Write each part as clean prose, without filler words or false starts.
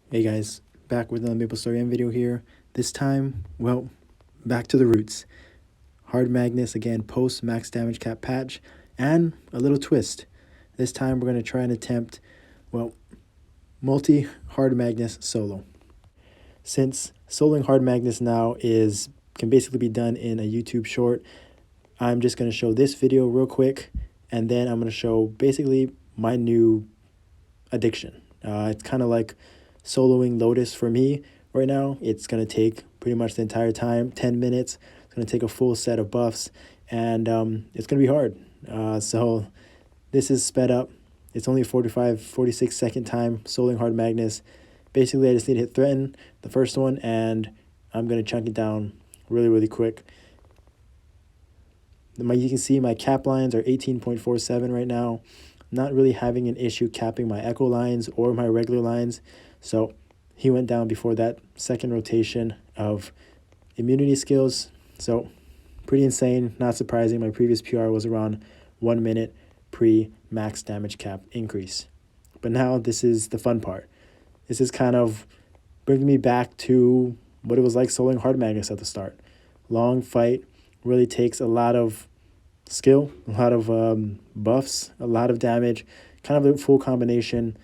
Hey guys, back with another Maplestory video here. This time, well, back to the roots. Hard Magnus again, post max damage cap patch, and a little twist. This time we're going to try and attempt, well, multi Hard Magnus solo. Since soloing Hard Magnus now can basically be done in a YouTube short, I'm just going to show this video real quick, and then I'm going to show basically my new addiction. It's kind of like soloing Lotus for me right now. It's going to take pretty much the entire time, 10 minutes. It's going to take a full set of buffs, and it's going to be hard. So this is sped up. It's only 46 second time soloing Hard Magnus. Basically, I just need to hit Threaten, the first one, and I'm going to chunk it down really quick. You can see my cap lines are 18.47 right now. Not really having an issue capping my echo lines or my regular lines. So he went down before that second rotation of immunity skills. So pretty insane, not surprising. My previous PR was around 1 minute pre-max damage cap increase. But now this is the fun part. This is kind of bringing me back to what it was like soloing Hard Magnus at the start. Long fight, really takes a lot of skill, a lot of buffs, a lot of damage, kind of a full combination.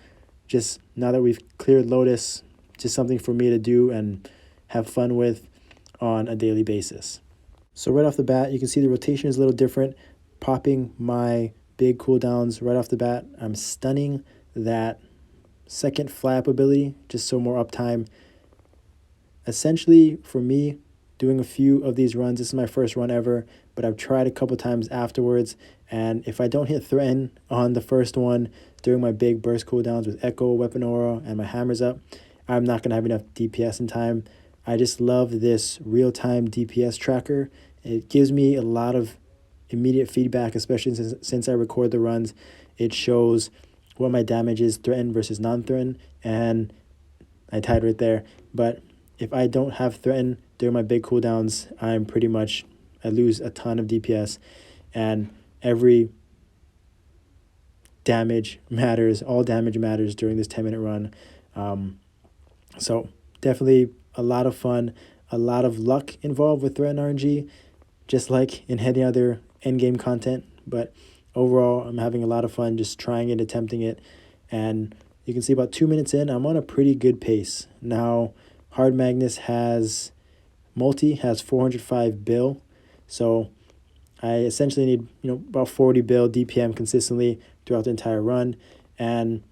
Just now that we've cleared Lotus, just something for me to do and have fun with on a daily basis. So right off the bat, you can see the rotation is a little different. Popping my big cooldowns right off the bat, I'm stunning that second flap ability, just so more uptime. Essentially, for me, doing a few of these runs, this is my first run ever, but I've tried a couple times afterwards, and if I don't hit Threaten on the first one during my big burst cooldowns with Echo, Weapon Aura, and my hammers up, I'm not going to have enough DPS in time. I just love this real-time DPS tracker. It gives me a lot of immediate feedback, especially since I record the runs. It shows what my damage is, Threaten versus non-Threaten, and I tied right there. But if I don't have Threaten during my big cooldowns, I lose a ton of DPS, and every damage matters. All damage matters during this 10-minute run. So definitely a lot of fun, a lot of luck involved with Threaten RNG, just like in any other endgame content. But overall, I'm having a lot of fun just trying it, attempting it, and you can see about 2 minutes in, I'm on a pretty good pace. Now, Hard Magnus has 405 bill, so I essentially need about 40 bill DPM consistently throughout the entire run. And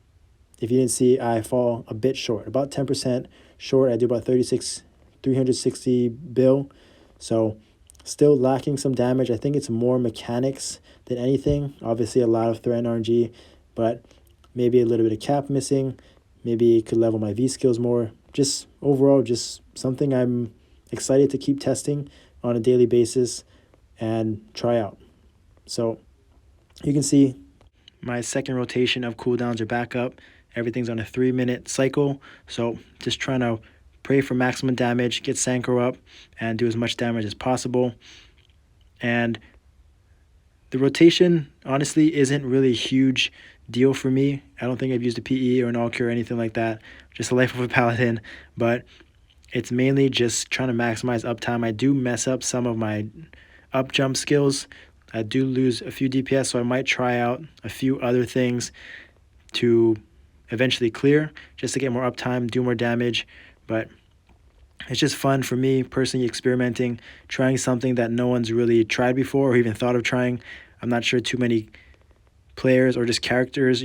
if you didn't see, I fall a bit short, about 10% short. I do about 360 bill, so still lacking some damage. I think it's more mechanics than anything. Obviously, a lot of Threaten RNG, but maybe a little bit of cap missing. Maybe it could level my V skills more. Just overall, just something I'm excited to keep testing on a daily basis and try out. So you can see my second rotation of cooldowns are back up. Everything's on a 3-minute cycle. So just trying to pray for maximum damage, get Sanko up, and do as much damage as possible. And the rotation, honestly, isn't really a huge deal for me. I don't think I've used a PE or an all-cure or anything like that. Just a life of a Paladin. But it's mainly just trying to maximize uptime. I do mess up some of my up jump skills. I do lose a few DPS, so I might try out a few other things to eventually clear, just to get more uptime, do more damage. But it's just fun for me personally, experimenting, trying something that no one's really tried before or even thought of trying. I'm not sure too many players or just characters,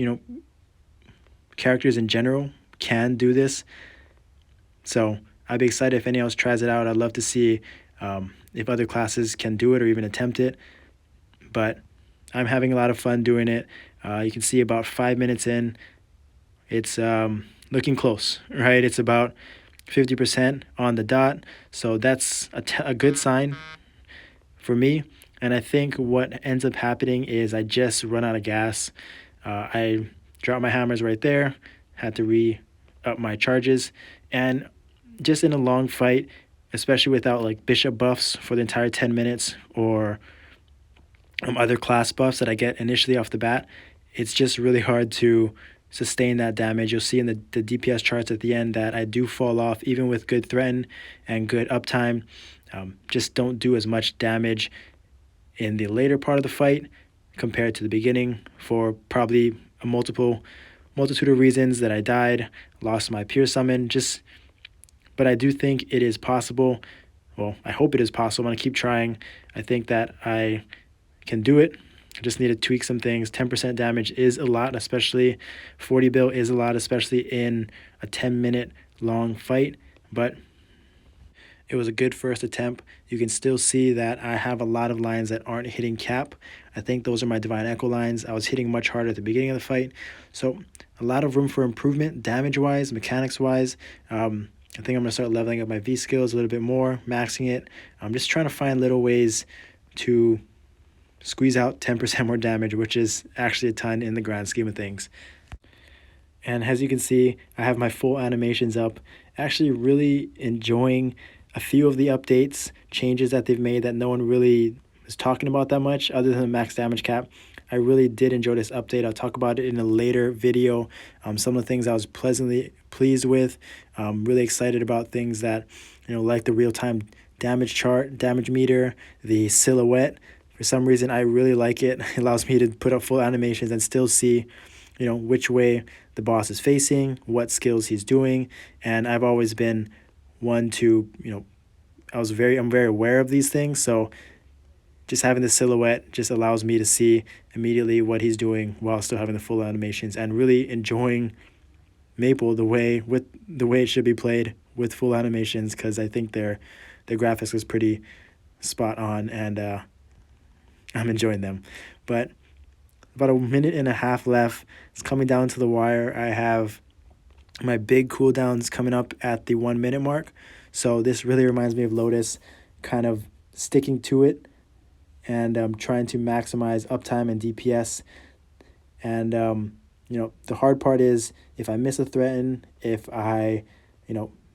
characters in general can do this. So I'd be excited if anyone else tries it out. I'd love to see if other classes can do it or even attempt it. But I'm having a lot of fun doing it. You can see about 5 minutes in, it's looking close, right? It's about 50% on the dot. So that's a good sign for me. And I think what ends up happening is I just run out of gas. I dropped my hammers right there, had to re-up my charges. And just in a long fight, especially without like bishop buffs for the entire 10 minutes or other class buffs that I get initially off the bat, it's just really hard to sustain that damage. You'll see in the DPS charts at the end that I do fall off even with good threaten and good uptime. Just don't do as much damage in the later part of the fight compared to the beginning for probably a multitude of reasons that I died, lost my pure summon, but I do think it is possible. Well, I hope it is possible. I'm going to keep trying. I think that I can do it. I just need to tweak some things. 10% damage is a lot, especially 40 bill is a lot, especially in a 10-minute long fight. But it was a good first attempt. You can still see that I have a lot of lines that aren't hitting cap. I think those are my Divine Echo lines. I was hitting much harder at the beginning of the fight. So a lot of room for improvement, damage-wise, mechanics-wise. I think I'm going to start leveling up my V skills a little bit more, maxing it. I'm just trying to find little ways to squeeze out 10% more damage, which is actually a ton in the grand scheme of things. And as you can see, I have my full animations up. Actually really enjoying a few of the updates, changes that they've made that no one really is talking about that much other than the max damage cap. I really did enjoy this update. I'll talk about it in a later video. Some of the things I was pleasantly pleased with. Really excited about things that, like the real-time damage chart, damage meter, the silhouette. For some reason, I really like it. It allows me to put up full animations and still see, which way the boss is facing, what skills he's doing. And I've always been one to, I'm very aware of these things. So just having the silhouette just allows me to see immediately what he's doing while still having the full animations and really enjoying Maple the way it should be played with full animations, because I think their graphics was pretty spot on, and I'm enjoying them. But about a minute and a half left. It's coming down to the wire. I have my big cooldowns coming up at the 1 minute mark. So this really reminds me of Lotus, kind of sticking to it and trying to maximize uptime and DPS. And, the hard part is if I miss a threaten, if I,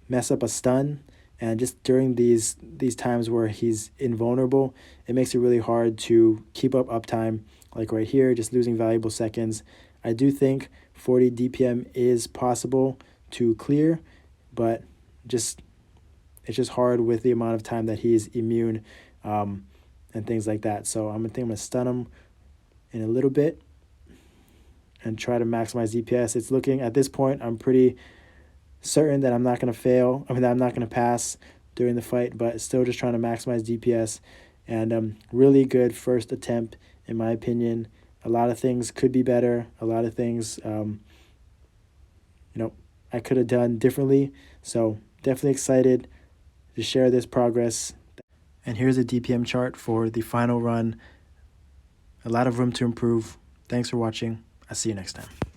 mess up a stun, and just during these times where he's invulnerable, it makes it really hard to keep up uptime. Like right here, just losing valuable seconds. I do think 40 DPM is possible to clear, but it's just hard with the amount of time that he's immune and things like that. So I'm going to stun him in a little bit and try to maximize DPS. It's looking, at this point, I'm pretty certain that I'm not going to fail. That I'm not going to pass during the fight, but still just trying to maximize DPS. And really good first attempt, in my opinion. A lot of things could be better. A lot of things, I could have done differently. So definitely excited to share this progress. And here's a DPM chart for the final run. A lot of room to improve. Thanks for watching. I'll see you next time.